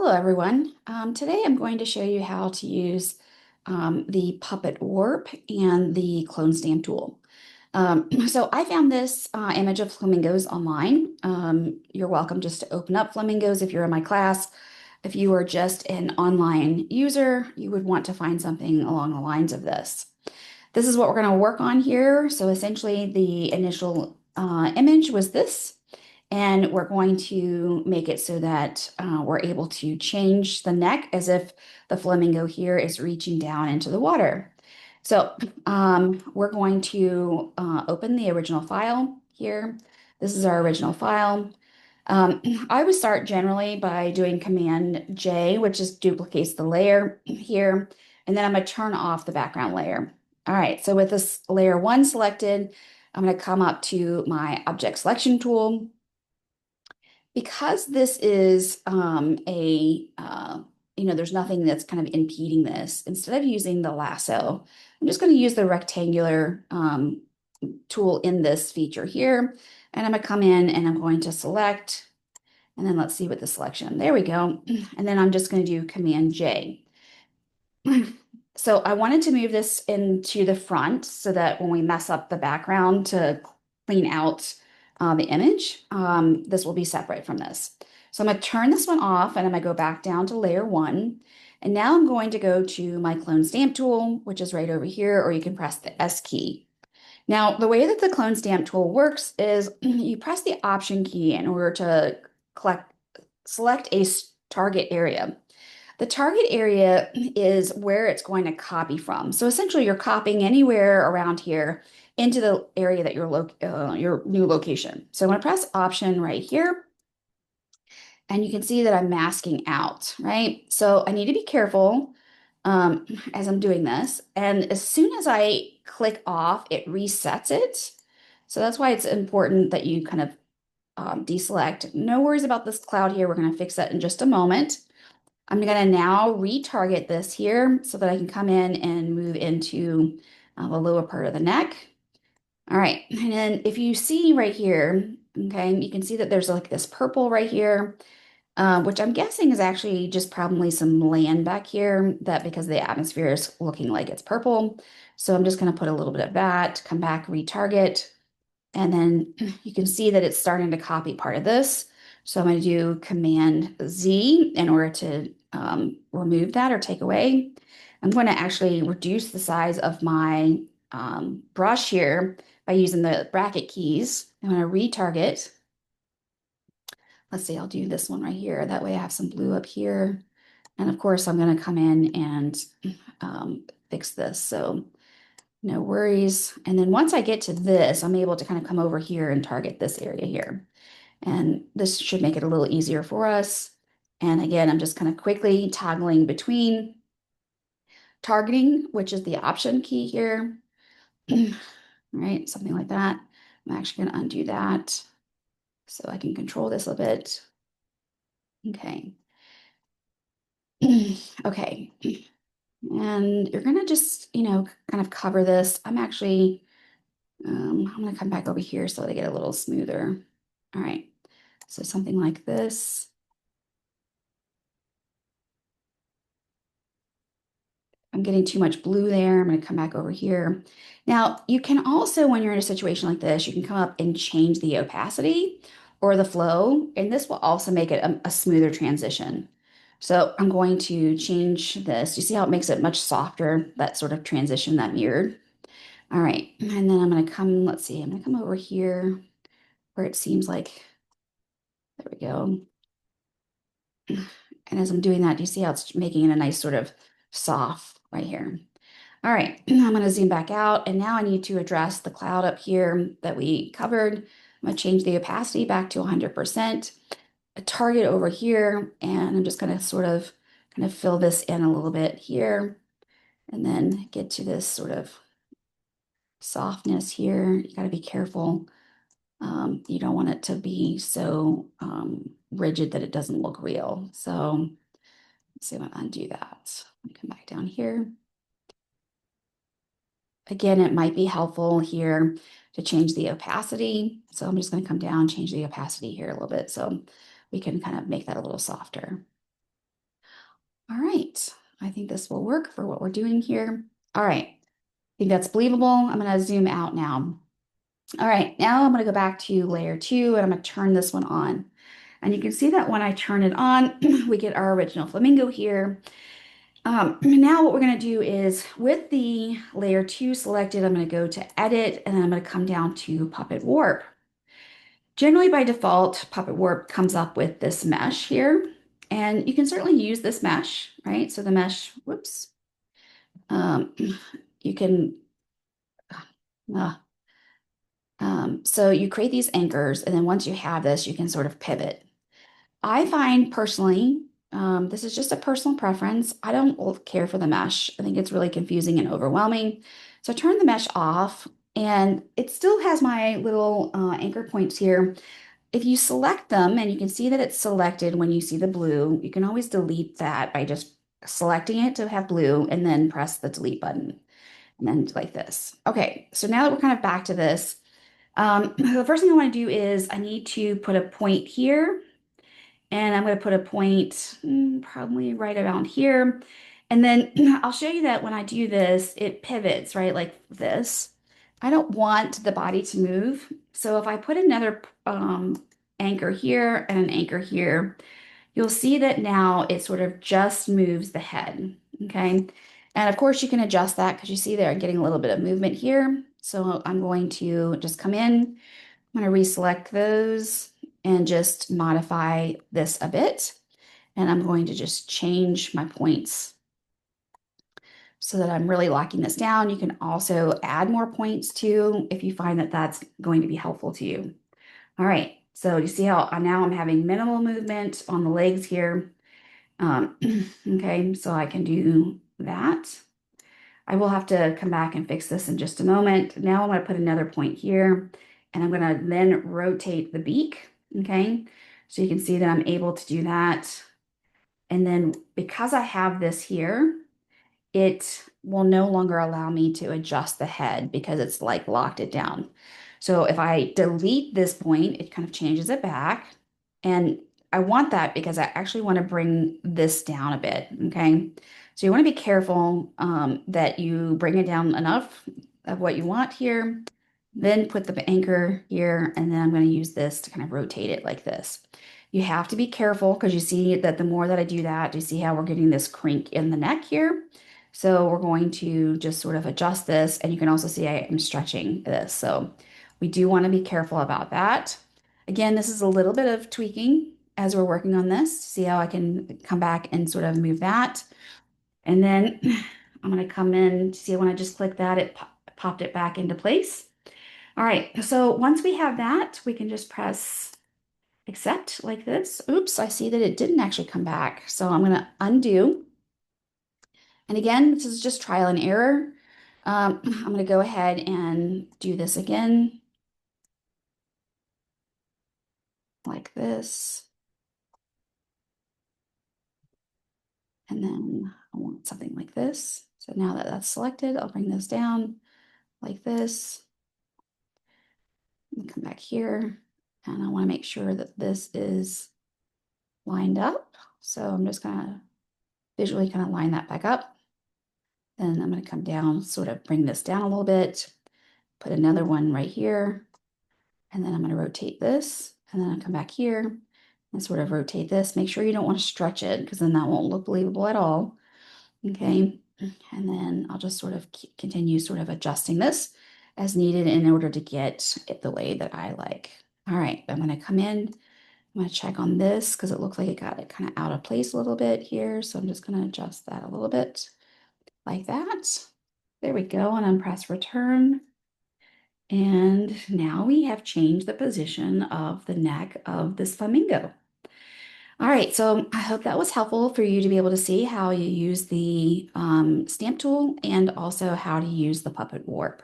Hello, everyone. Today I'm going to show you how to use the Puppet Warp and the Clone Stamp tool. So I found this image of flamingos online. You're welcome just to open up flamingos if you're in my class. If you are just an online user, you would want to find something along the lines of this. This is what we're going to work on here. So essentially the initial image was this. And we're going to make it so that we're able to change the neck as if the flamingo here is reaching down into the water. So we're going to open the original file here. This is our original file. I would start generally by doing Command J, which just duplicates the layer here. And then I'm going to turn off the background layer. All right, so with this layer one selected, I'm going to come up to my object selection tool. Because this is there's nothing that's kind of impeding this, instead of using the lasso, I'm just going to use the rectangular tool in this feature here. And I'm going to come in and I'm going to select, and then let's see what the selection, there we go. And then I'm just going to do Command J. So I wanted to move this into the front so that when we mess up the background to clean out the image, this will be separate from this. So I'm going to turn this one off and I'm going to go back down to layer one. And now I'm going to go to my clone stamp tool, which is right over here, or you can press the S key. Now, the way that the clone stamp tool works is you press the Option key in order to select a target area. The target area is where it's going to copy from. So essentially, you're copying anywhere around here into the area that your new location. So I'm going to press Option right here, and you can see that I'm masking out, right? So I need to be careful as I'm doing this. And as soon as I click off, it resets it. So that's why it's important that you kind of deselect. No worries about this cloud here. We're going to fix that in just a moment. I'm going to now retarget this here so that I can come in and move into the lower part of the neck. All right, and then if you see right here, okay, you can see that there's like this purple right here, which I'm guessing is actually just probably some land back here that because the atmosphere is looking like it's purple. So I'm just going to put a little bit of that, come back, retarget, and then you can see that it's starting to copy part of this. So I'm going to do Command Z in order to remove that or take away. I'm going to actually reduce the size of my brush here by using the bracket keys. I'm going to retarget. Let's see, I'll do this one right here. That way I have some blue up here. And of course, I'm going to come in and fix this. So no worries. And then once I get to this, I'm able to kind of come over here and target this area here. And this should make it a little easier for us. And again, I'm just kind of quickly toggling between targeting, which is the Option key here. Right, something like that. I'm actually going to undo that so I can control this a bit. Okay. Okay. And you're going to just, kind of cover this. I'm going to come back over here so they get a little smoother. All right. So something like this. I'm getting too much blue there. I'm going to come back over here. Now, you can also, when you're in a situation like this, you can come up and change the opacity or the flow, and this will also make it a smoother transition. So I'm going to change this. You see how it makes it much softer, that sort of transition, that mirrored. All right, and then I'm going to come, let's see, I'm going to come over here where it seems like, there we go. And as I'm doing that, do you see how it's making it a nice sort of soft right here? All right, I'm going to zoom back out, and now I need to address the cloud up here that we covered. I'm going to change the opacity back to 100%, a target over here, and I'm just going to sort of kind of fill this in a little bit here, and then get to this sort of softness here. You got to be careful. You don't want it to be so rigid that it doesn't look real. So let's see if I can undo that. Come back down here. Again, it might be helpful here to change the opacity. So I'm just going to come down, change the opacity here a little bit so we can kind of make that a little softer. All right, I think this will work for what we're doing here. All right, I think that's believable. I'm gonna zoom out now. All right, now I'm gonna go back to layer two and I'm gonna turn this one on. And you can see that when I turn it on, we get our original flamingo here. Now what we're gonna do is with the layer two selected, I'm gonna go to edit and then I'm gonna come down to Puppet Warp. Generally by default, Puppet Warp comes up with this mesh here, and you can certainly use this mesh, right? So the mesh, whoops, um, you can, uh, so you create these anchors, and then once you have this, you can sort of pivot. I find personally, this is just a personal preference. I don't care for the mesh. I think it's really confusing and overwhelming. So I turn the mesh off, and it still has my little anchor points here. If you select them, and you can see that it's selected when you see the blue, you can always delete that by just selecting it to have blue and then press the delete button. And then like this. Okay, so now that we're kind of back to this, the first thing I want to do is I need to put a point here. And I'm going to put a point probably right around here. And then I'll show you that when I do this, it pivots, right? Like this. I don't want the body to move. So if I put another anchor here and an anchor here, you'll see that now it sort of just moves the head. Okay. And of course you can adjust that because you see there I'm getting a little bit of movement here. So I'm going to just come in. I'm going to reselect those and just modify this a bit. And I'm going to just change my points so that I'm really locking this down. You can also add more points too if you find that that's going to be helpful to you. All right, so you see how now I'm having minimal movement on the legs here. Okay, so I can do that. I will have to come back and fix this in just a moment. Now I'm going to put another point here and I'm going to then rotate the beak. Okay, so you can see that I'm able to do that. And then because I have this here, it will no longer allow me to adjust the head because it's like locked it down. So if I delete this point, it kind of changes it back. And I want that because I actually want to bring this down a bit. Okay. So you want to be careful that you bring it down enough of what you want here, then put the anchor here, and then I'm going to use this to kind of rotate it like this. You have to be careful because you see that the more that I do that, you see how we're getting this crink in the neck here. So we're going to just sort of adjust this, and you can also see I am stretching this. So we do want to be careful about that. Again, this is a little bit of tweaking as we're working on this. See how I can come back and sort of move that. And then I'm going to come in, see when I just click that, it popped it back into place. All right, so once we have that, we can just press accept like this. Oops, I see that it didn't actually come back. So I'm going to undo. And again, this is just trial and error. I'm going to go ahead and do this again like this. And then I want something like this. So now that that's selected, I'll bring this down like this. And come back here. And I want to make sure that this is lined up. So I'm just going to visually kind of line that back up. Then I'm going to come down, sort of bring this down a little bit, put another one right here. And then I'm going to rotate this. And then I'll come back here and sort of rotate this. Make sure you don't want to stretch it because then that won't look believable at all. Okay. And then I'll just sort of continue sort of adjusting this as needed in order to get it the way that I like. All right. I'm going to come in. I'm going to check on this because it looks like it got it kind of out of place a little bit here. So I'm just going to adjust that a little bit like that. There we go. And then press return. And now we have changed the position of the neck of this flamingo. All right, so I hope that was helpful for you to be able to see how you use the stamp tool and also how to use the Puppet Warp.